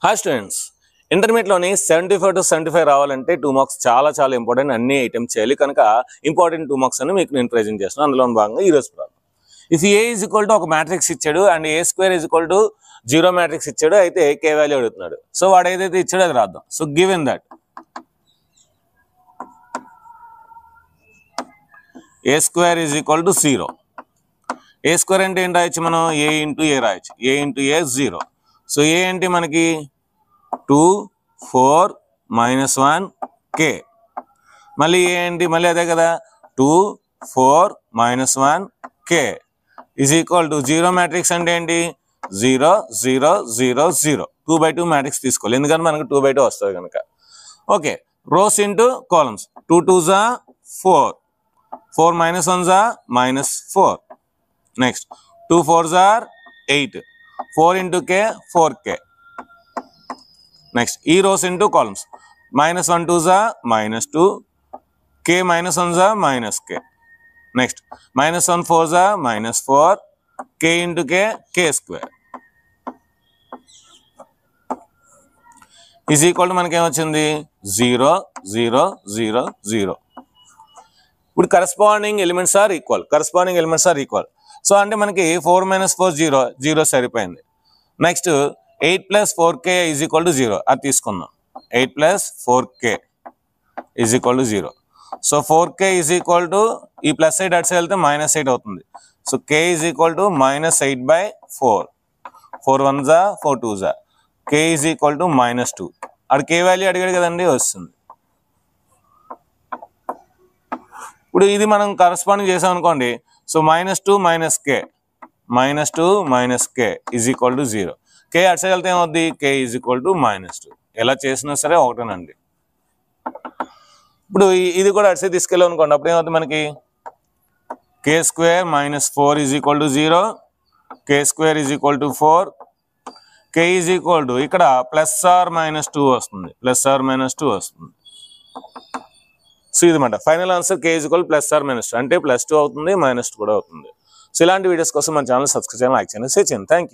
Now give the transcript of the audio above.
Hi students, ఇంటర్మీడియట్లోని 75 to 75 రావాలంటే 2 marks చాలా important. అన్ని ఐటమ్స్ చేయాలి కనుక ఇంపార్టెంట్ 2 మార్క్స్ అని మీకు నేను ప్రెజెంట్ చేస్తున్నాను. అందులో భాగంగా ఈరోజు problem. If A is equal to ఒక మ్యాట్రిక్స్ ఇచ్చాడు and A square is equal to 0 matrix ఇచ్చాడు, అయితే కే వాల్యూ అడుగుతున్నాడు. సో వాడు ఏదైతే ఇచ్చాడో అది రాద్దాం. So given that A square is equal to 0. A square అంటే ఏం రాయొచ్చు మనం? ఏ ఇంటూ ఏ రాయొచ్చు. ఏ ఇంటూ ఏ 0. సో ఏ అంటే మనకి 2 4 -1 k. మళ్ళీ ఏ ఏంటి? మళ్ళీ అదే కదా, 2 4 -1 k is equal to 0 matrix అంటే ఏంటి? 0 0 0 0. 2/2 మ్యాట్రిక్స్ తీసుకోవాలి, ఎందుకంటే మనకు 2/2 వస్తుంది కనుక. Okay, rows into columns. 2 2s 4, 4 -1s -4. Next 2 4s 8, 4 into k 4k. Next ఈ rows into columns. -1 2s -2, k -1s -k. Next -1 4s -4, k into k k square is equal to మనకి ఏమొచ్చింది? 0 0 0 0. ఇప్పుడు corresponding elements are equal. So అంటే మనకి 4 - 4 0 0 సరిపోయింది. Next 8 + 4k is equal to 0. అది తీసుకుందాం. 8 + 4k is equal to 0. So 4k is equal to ఈ plus 8 అటు సైడ్ వెళ్తే -8 అవుతుంది. So k is equal to -8/4. 4 1s 4 2s. k is equal to -2. అక్కడ k వాల్యూ అడిగాడు కదండి, వస్తుంది. ఇప్పుడు ఇది మనం కరస్పాండింగ్ చేసాం అనుకోండి. So -2 - k is equal to 0. k అటు సైడ్ వెళ్తే ఏమవుద్ది? k is equal to -2. ఎలా చేసినా సరే ఒకటేనండి. ఇప్పుడు ఇది కూడా అటు సైడ్ తీసుకెళ్ళాం అనుకోండి, అప్పుడు ఏమవుతుంది మనకి? k² -4 is equal to 0, k² is equal to 4, k is equal to ఇక్కడ +or-2 వస్తుంది. సో ఇది మాట final answer. k is equal +or-2 అంటే +2 అవుతుంది, -2 కూడా అవుతుంది. సో ఇలాంటి వీడియోస్ కోసం మన ఛానల్ సబ్స్క్రైబ్ చేయాలి, లైక్ చేయండి, షేర్ చేయండి. Thank you.